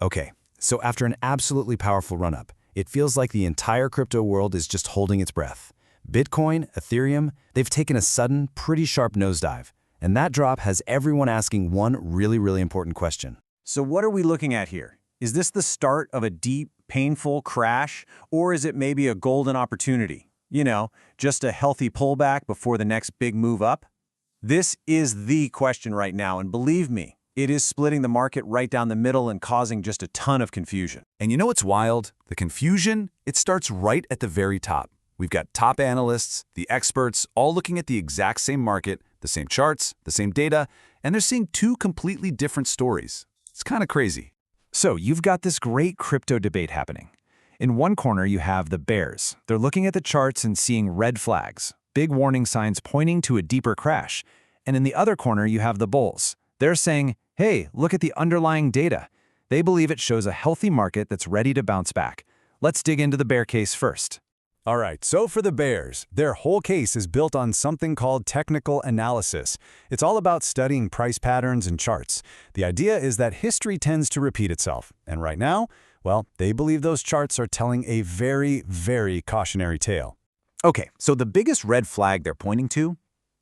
Okay, so after an absolutely powerful run-up, it feels like the entire crypto world is just holding its breath. Bitcoin, Ethereum, they've taken a sudden, pretty sharp nosedive. And that drop has everyone asking one really important question. So what are we looking at here? Is this the start of a deep, painful crash, or is it maybe a golden opportunity? You know, just a healthy pullback before the next big move up? This is the question right now, and believe me, it is splitting the market right down the middle and causing just a ton of confusion. And you know what's wild? The confusion, it starts right at the very top. We've got top analysts, the experts, all looking at the exact same market, the same charts, the same data, and they're seeing two completely different stories. It's kind of crazy. So you've got this great crypto debate happening. In one corner, you have the bears. They're looking at the charts and seeing red flags, big warning signs pointing to a deeper crash. And in the other corner, you have the bulls. They're saying, hey, look at the underlying data. They believe it shows a healthy market that's ready to bounce back. Let's dig into the bear case first. All right, so for the bears, their whole case is built on something called technical analysis. It's all about studying price patterns and charts. The idea is that history tends to repeat itself. And right now, well, they believe those charts are telling a very cautionary tale. Okay, so the biggest red flag they're pointing to,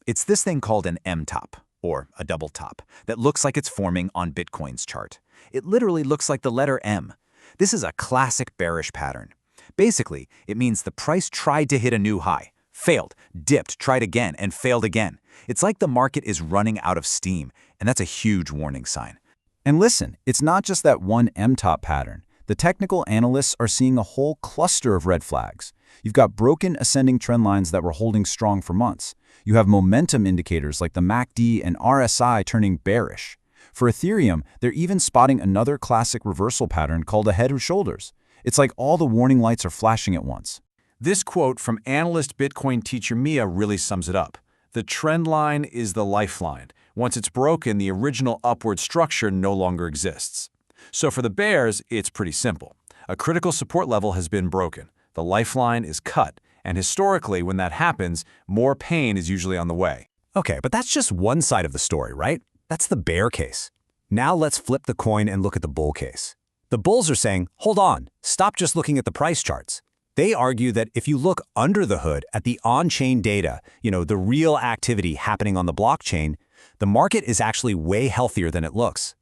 it's this thing called an M-top, or a double top, that looks like it's forming on Bitcoin's chart. It literally looks like the letter M. This is a classic bearish pattern. Basically, it means the price tried to hit a new high, failed, dipped, tried again, and failed again. It's like the market is running out of steam, and that's a huge warning sign. And listen, it's not just that one M-top pattern. The technical analysts are seeing a whole cluster of red flags. You've got broken ascending trend lines that were holding strong for months. You have momentum indicators like the MACD and RSI turning bearish. For Ethereum, they're even spotting another classic reversal pattern called a head and shoulders. It's like all the warning lights are flashing at once. This quote from analyst Bitcoin teacher Mia really sums it up. The trend line is the lifeline. Once it's broken, the original upward structure no longer exists. So for the bears, it's pretty simple. A critical support level has been broken. The lifeline is cut. And historically, when that happens, more pain is usually on the way. Okay, but that's just one side of the story, right? That's the bear case. Now let's flip the coin and look at the bull case. The bulls are saying, hold on, stop just looking at the price charts. They argue that if you look under the hood at the on-chain data, the real activity happening on the blockchain, the market is actually way healthier than it looks.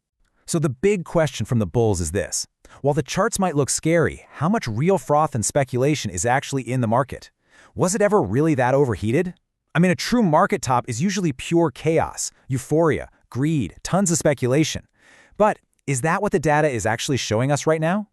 So the big question from the bulls is this. While the charts might look scary, how much real froth and speculation is actually in the market? Was it ever really that overheated? I mean, a true market top is usually pure chaos, euphoria, greed, tons of speculation. But is that what the data is actually showing us right now?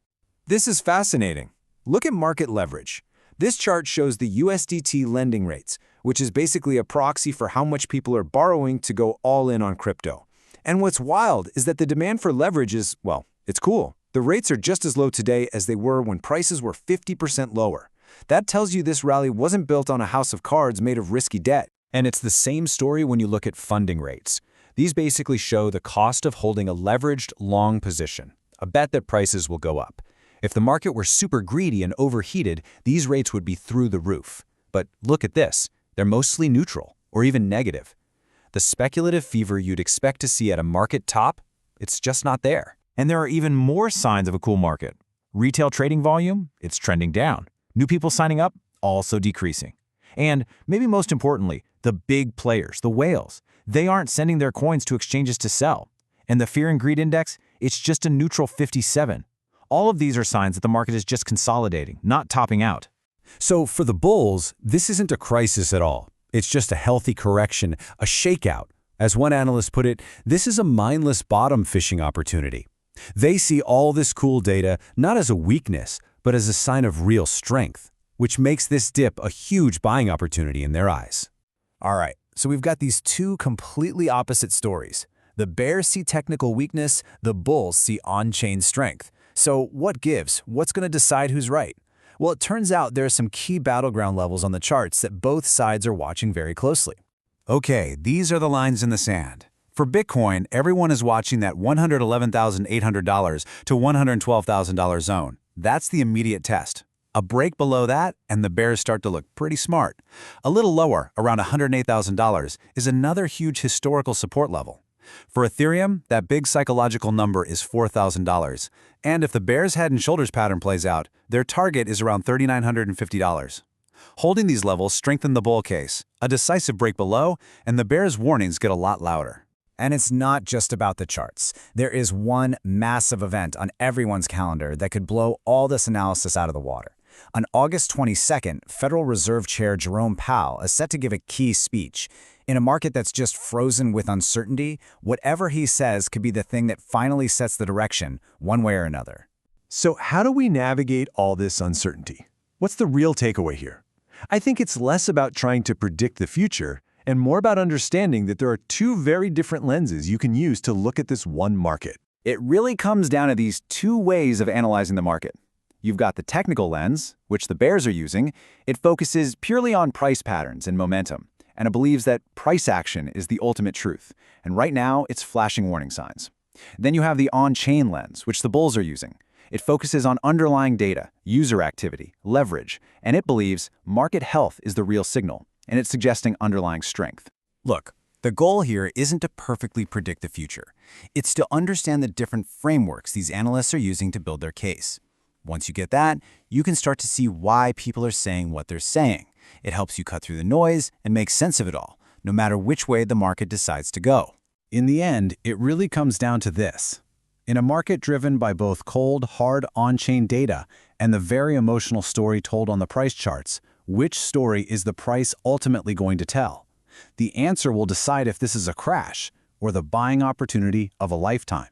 This is fascinating. Look at market leverage. This chart shows the USDT lending rates, which is basically a proxy for how much people are borrowing to go all in on crypto. And what's wild is that the demand for leverage is, well, it's cool. The rates are just as low today as they were when prices were 50% lower. That tells you this rally wasn't built on a house of cards made of risky debt. And it's the same story when you look at funding rates. These basically show the cost of holding a leveraged long position, a bet that prices will go up. If the market were super greedy and overheated, these rates would be through the roof. But look at this. They're mostly neutral, or even negative. The speculative fever you'd expect to see at a market top, it's just not there. And there are even more signs of a cool market. Retail trading volume, it's trending down. New people signing up, also decreasing. And maybe most importantly, the big players, the whales, they aren't sending their coins to exchanges to sell. And the fear and greed index, it's just a neutral 57. All of these are signs that the market is just consolidating, not topping out. So for the bulls, this isn't a crisis at all. It's just a healthy correction, a shakeout. As one analyst put it, this is a mindless bottom fishing opportunity. They see all this cool data not as a weakness, but as a sign of real strength, which makes this dip a huge buying opportunity in their eyes. All right, so we've got these two completely opposite stories. The bears see technical weakness, the bulls see on-chain strength. So what gives? What's going to decide who's right? Well, it turns out there are some key battleground levels on the charts that both sides are watching very closely. Okay, these are the lines in the sand. For Bitcoin, everyone is watching that $111,800 to $112,000 zone. That's the immediate test. A break below that, and the bears start to look pretty smart. A little lower, around $108,000, is another huge historical support level. For Ethereum, that big psychological number is $4,000. And if the bear's head and shoulders pattern plays out, their target is around $3,950. Holding these levels strengthen the bull case, a decisive break below, and the bear's warnings get a lot louder. And it's not just about the charts. There is one massive event on everyone's calendar that could blow all this analysis out of the water. On August 22nd, Federal Reserve Chair Jerome Powell is set to give a key speech. In a market that's just frozen with uncertainty, whatever he says could be the thing that finally sets the direction, one way or another. So how do we navigate all this uncertainty? What's the real takeaway here? I think it's less about trying to predict the future and more about understanding that there are two very different lenses you can use to look at this one market. It really comes down to these two ways of analyzing the market. You've got the technical lens, which the bears are using. It focuses purely on price patterns and momentum, and it believes that price action is the ultimate truth. And right now, it's flashing warning signs. Then you have the on-chain lens, which the bulls are using. It focuses on underlying data, user activity, leverage, and it believes market health is the real signal, and it's suggesting underlying strength. Look, the goal here isn't to perfectly predict the future. It's to understand the different frameworks these analysts are using to build their case. Once you get that, you can start to see why people are saying what they're saying. It helps you cut through the noise and make sense of it all, no matter which way the market decides to go. In the end, it really comes down to this. In a market driven by both cold, hard on-chain data and the very emotional story told on the price charts, which story is the price ultimately going to tell? The answer will decide if this is a crash or the buying opportunity of a lifetime.